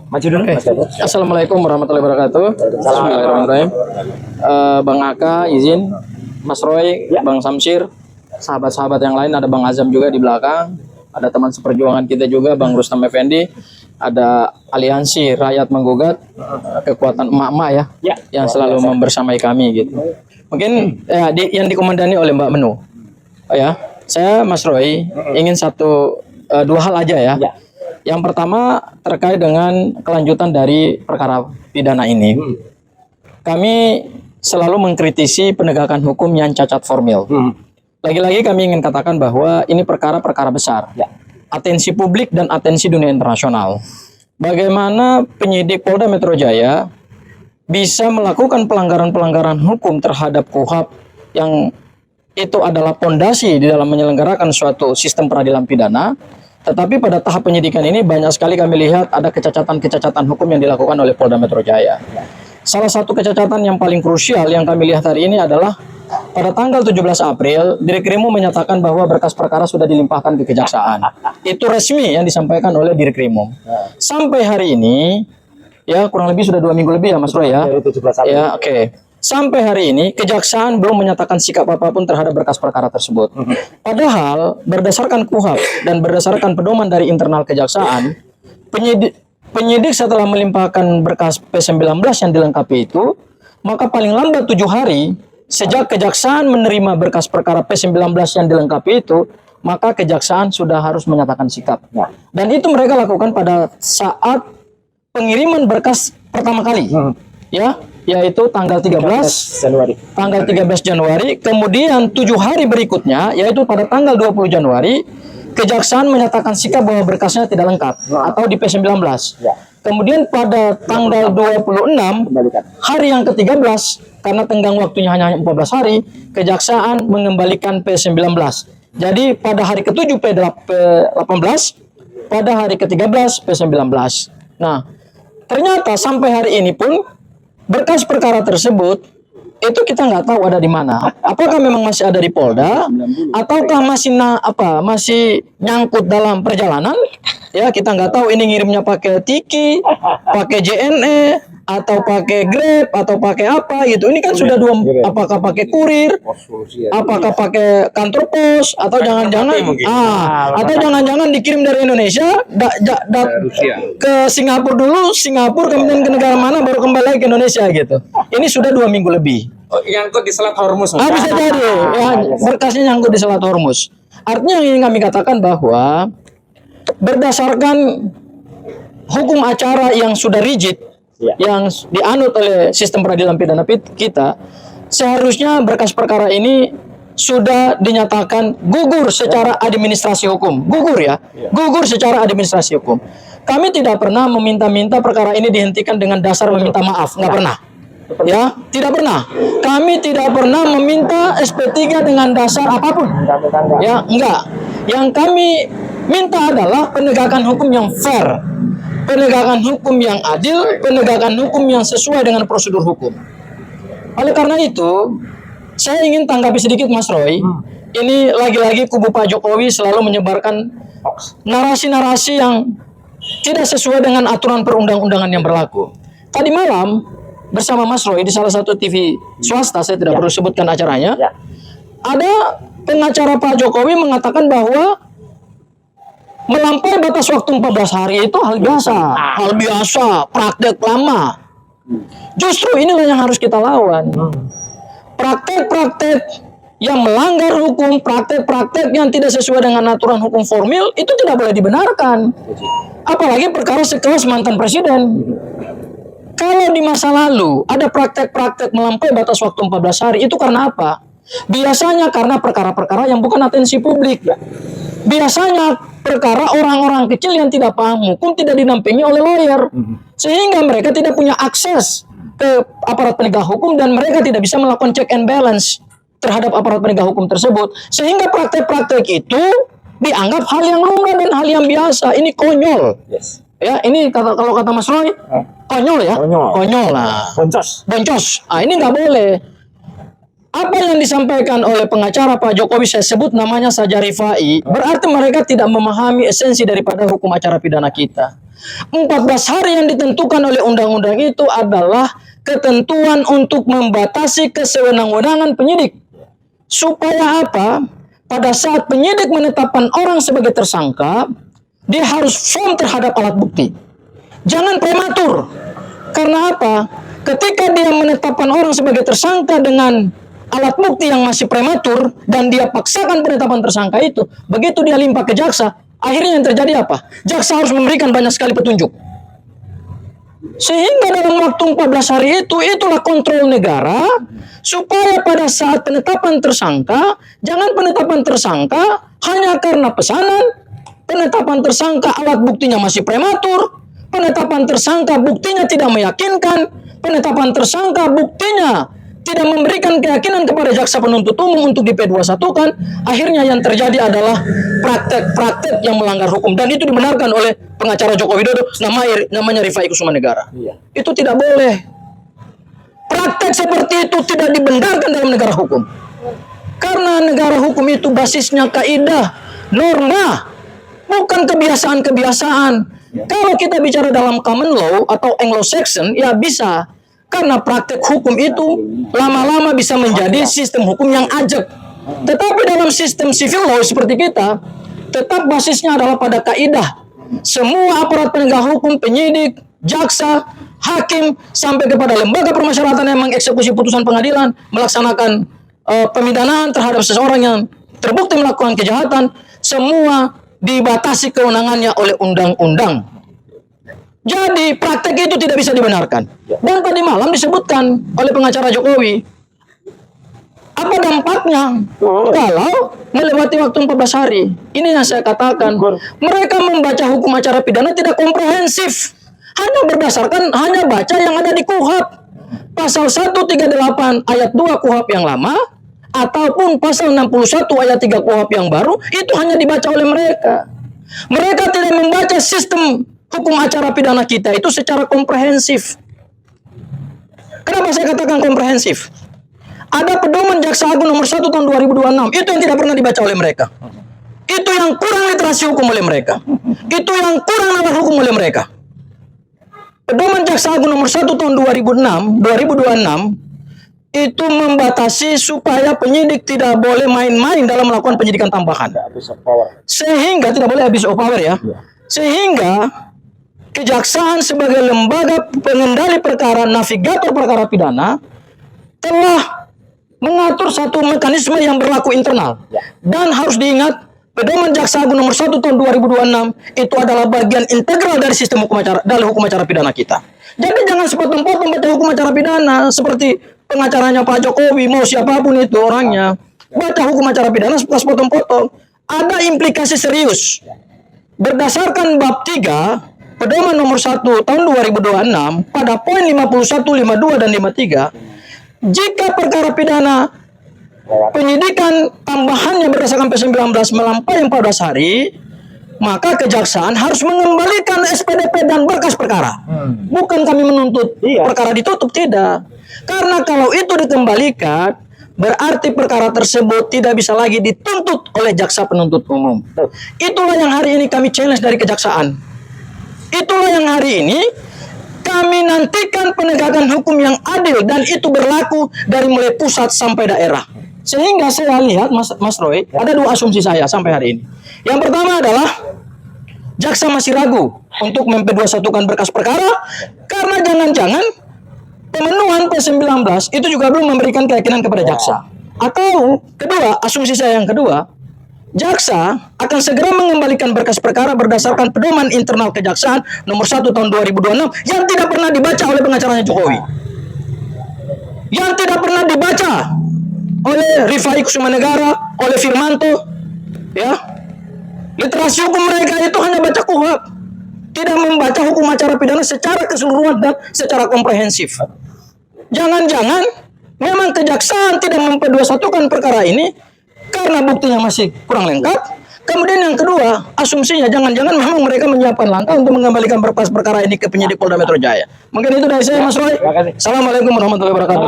Maju dulu. Oke. Assalamualaikum warahmatullahi wabarakatuh. Bismillahirrahmanirrahim. Bang Aka izin, Mas Roy, Bang Samsir, sahabat-sahabat yang lain, ada Bang Azam juga di belakang, ada teman seperjuangan kita juga, Bang Rustam Effendi, ada aliansi rakyat menggugat, kekuatan emak-emak ya, yang selalu membersamai kami gitu. Mungkin yang dikomandani oleh Mbak Menu. Ya, saya Mas Roy ingin dua hal aja ya. Yang pertama terkait dengan kelanjutan dari perkara pidana ini. Kami selalu mengkritisi penegakan hukum yang cacat formil. Lagi-lagi kami ingin katakan bahwa ini perkara-perkara besar. Atensi publik dan atensi dunia internasional. Bagaimana penyidik Polda Metro Jaya bisa melakukan pelanggaran-pelanggaran hukum terhadap KUHP yang itu adalah pondasi di dalam menyelenggarakan suatu sistem peradilan pidana. Tetapi pada tahap penyidikan ini banyak sekali kami lihat ada kecacatan-kecacatan hukum yang dilakukan oleh Polda Metro Jaya. Salah satu kecacatan yang paling krusial yang kami lihat hari ini adalah pada tanggal 17 April, Dirkrimum menyatakan bahwa berkas perkara sudah dilimpahkan ke kejaksaan. Itu resmi yang disampaikan oleh Dirkrimum. Sampai hari ini, ya kurang lebih sudah 2 minggu lebih ya Mas Roy ya. Dari 17 April. Ya, oke. Sampai hari ini, kejaksaan belum menyatakan sikap apapun terhadap berkas perkara tersebut. Padahal, berdasarkan KUHP dan berdasarkan pedoman dari internal kejaksaan, penyidik setelah melimpahkan berkas P19 yang dilengkapi itu, maka paling lambat 7 hari, sejak kejaksaan menerima berkas perkara P19 yang dilengkapi itu, maka kejaksaan sudah harus menyatakan sikap. Dan itu mereka lakukan pada saat pengiriman berkas pertama kali. Ya, yaitu tanggal 13 Januari. Tanggal 13 Januari, kemudian 7 hari berikutnya, yaitu pada tanggal 20 Januari, kejaksaan menyatakan sikap bahwa berkasnya tidak lengkap atau di P19. Kemudian pada tanggal 26, hari yang ke-13, karena tenggang waktunya hanya 14 hari, kejaksaan mengembalikan P19. Jadi pada hari ke-7 P18, pada hari ke-13 P19. Nah, ternyata sampai hari ini pun berkas perkara tersebut itu kita nggak tahu ada di mana. Apakah memang masih ada di Polda, ataukah masih nyangkut dalam perjalanan? Ya, kita nggak tahu ini ngirimnya pakai Tiki, pakai JNE, atau pakai Grab, atau pakai apa gitu. Ini kan sudah apakah pakai kurir, apakah pakai kantor pos, atau jangan-jangan dikirim dari Indonesia ke Singapura dulu, kemudian ke negara mana baru kembali lagi ke Indonesia gitu. Ini sudah 2 minggu lebih. Nyangkut di Selat Hormuz. Bisa jadi ya, berkasnya nyangkut di Selat Hormuz. Artinya yang ingin kami katakan bahwa berdasarkan hukum acara yang sudah rigid, yang dianut oleh sistem peradilan pidana kita, seharusnya berkas perkara ini sudah dinyatakan gugur secara administrasi hukum. Gugur secara administrasi hukum. Kami tidak pernah meminta-minta perkara ini dihentikan dengan dasar meminta maaf, nggak pernah. Ya, tidak pernah. Kami tidak pernah meminta SP3 dengan dasar apapun. Ya, enggak. Yang kami minta adalah penegakan hukum yang fair, penegakan hukum yang adil, penegakan hukum yang sesuai dengan prosedur hukum. Oleh karena itu, saya ingin tanggapi sedikit Mas Roy. Ini lagi-lagi kubu Pak Jokowi selalu menyebarkan narasi-narasi yang tidak sesuai dengan aturan perundang-undangan yang berlaku. Tadi malam bersama Mas Roy di salah satu TV swasta, saya tidak perlu sebutkan acaranya, ada pengacara Pak Jokowi mengatakan bahwa melampaui batas waktu 14 hari itu hal biasa, praktek lama. Justru inilah yang harus kita lawan. Praktek-praktek yang melanggar hukum, praktek-praktek yang tidak sesuai dengan aturan hukum formil itu tidak boleh dibenarkan. Apalagi perkara sekelas mantan presiden. Kalau di masa lalu ada praktek-praktek melampaui batas waktu 14 hari, itu karena apa? Biasanya karena perkara-perkara yang bukan atensi publik. Biasanya perkara orang-orang kecil yang tidak paham hukum tidak dinampingi oleh lawyer. Sehingga mereka tidak punya akses ke aparat penegak hukum dan mereka tidak bisa melakukan check and balance terhadap aparat penegak hukum tersebut. Sehingga praktek-praktek itu dianggap hal yang lumrah dan hal yang biasa. Ini konyol. Ya, ini kalau kata Mas Roy, konyol ya. Konyol lah. Boncos. Ini nggak boleh. apa yang disampaikan oleh pengacara Pak Jokowi, saya sebut namanya saja Rifai, berarti mereka tidak memahami esensi daripada hukum acara pidana kita. 14 hari yang ditentukan oleh undang-undang itu adalah ketentuan untuk membatasi kesewenang-wenangan penyidik. Supaya apa? Pada saat penyidik menetapkan orang sebagai tersangka, dia harus firm terhadap alat bukti. Jangan prematur. Karena apa? Ketika dia menetapkan orang sebagai tersangka dengan alat bukti yang masih prematur dan dia paksakan penetapan tersangka itu, begitu dia limpah ke jaksa, akhirnya yang terjadi apa? Jaksa harus memberikan banyak sekali petunjuk. Sehingga dalam waktu 14 hari itulah kontrol negara supaya pada saat penetapan tersangka, jangan penetapan tersangka hanya karena pesanan, penetapan tersangka alat buktinya masih prematur, penetapan tersangka buktinya tidak meyakinkan, penetapan tersangka buktinya tidak memberikan keyakinan kepada jaksa penuntut umum untuk di P21-kan, akhirnya yang terjadi adalah praktek-praktek yang melanggar hukum. Dan itu dibenarkan oleh pengacara Joko Widodo, namanya Rifai Kusumanegara. Itu tidak boleh. Praktek seperti itu tidak dibenarkan dalam negara hukum. Karena negara hukum itu basisnya kaidah, norma, bukan kebiasaan-kebiasaan. Kalau kita bicara dalam common law atau Anglo-Saxon, ya bisa. Karena praktek hukum itu lama-lama bisa menjadi sistem hukum yang ajak. Tetapi dalam sistem civil law seperti kita, tetap basisnya adalah pada kaidah. Semua aparat penegak hukum, penyidik, jaksa, hakim, sampai kepada lembaga permasyarakatan yang mengeksekusi putusan pengadilan, melaksanakan pemidanaan terhadap seseorang yang terbukti melakukan kejahatan, semua dibatasi kewenangannya oleh undang-undang. Jadi praktek itu tidak bisa dibenarkan. Dan tadi malam disebutkan oleh pengacara Jokowi, apa dampaknya kalau melewati waktu 14 hari? Ini yang saya katakan, mereka membaca hukum acara pidana tidak komprehensif, hanya baca yang ada di KUHP, pasal 138 ayat 2 KUHP yang lama, ataupun pasal 61 ayat 3 KUHP yang baru, itu hanya dibaca oleh mereka. Mereka tidak membaca sistem hukum acara pidana kita itu secara komprehensif. Kenapa saya katakan komprehensif? Ada pedoman Jaksa Agung nomor 1 tahun 2026, itu yang tidak pernah dibaca oleh mereka. Itu yang kurang literasi hukum oleh mereka. Itu yang kurang nalar hukum oleh mereka. Pedoman Jaksa Agung nomor 1 tahun 2026 itu membatasi supaya penyidik tidak boleh main-main dalam melakukan penyidikan tambahan. Sehingga tidak boleh abuse of power ya. Sehingga kejaksaan sebagai lembaga pengendali perkara, navigator perkara pidana, telah mengatur satu mekanisme yang berlaku internal. Dan harus diingat, pedoman Jaksa Agung nomor 1 tahun 2026 itu adalah bagian integral dari sistem hukum acara, dalam hukum acara pidana kita. Jadi jangan sepotong-potong baca hukum acara pidana seperti pengacaranya Pak Jokowi, mau siapapun itu orangnya. Baca hukum acara pidana sepotong-potong. Ada implikasi serius. Berdasarkan bab 3 Pedoman nomor 1 tahun 2026 pada poin 51, 52, dan 53, jika perkara pidana penyidikan tambahannya berdasarkan P19 melampaui 14 hari, maka kejaksaan harus mengembalikan SPDP dan berkas perkara. Bukan kami menuntut perkara ditutup, tidak. Karena kalau itu dikembalikan, berarti perkara tersebut tidak bisa lagi dituntut oleh jaksa penuntut umum. Itulah yang hari ini kami challenge dari kejaksaan. Itulah yang hari ini kami nantikan penegakan hukum yang adil dan itu berlaku dari mulai pusat sampai daerah. Sehingga saya lihat Mas Roy, ada dua asumsi saya sampai hari ini. Yang pertama adalah jaksa masih ragu untuk mem-P21-kan berkas perkara karena jangan-jangan pemenuhan P19 itu juga belum memberikan keyakinan kepada jaksa. Atau kedua, asumsi saya yang kedua, jaksa akan segera mengembalikan berkas perkara berdasarkan pedoman internal kejaksaan nomor 1 tahun 2026 yang tidak pernah dibaca oleh pengacaranya Jokowi. Yang tidak pernah dibaca oleh Rifai Kusumanegara, oleh Firmanto. Ya. Literasi hukum mereka itu hanya baca KUHP. Tidak membaca hukum acara pidana secara keseluruhan dan secara komprehensif. Jangan-jangan memang kejaksaan tidak mem-P21-kan perkara ini karena buktinya masih kurang lengkap. Kemudian yang kedua, asumsinya jangan-jangan memang mereka menyiapkan langkah untuk mengembalikan berkas perkara ini ke penyidik Polda Metro Jaya. Mungkin itu dari saya, Mas Roy. Assalamualaikum warahmatullahi wabarakatuh.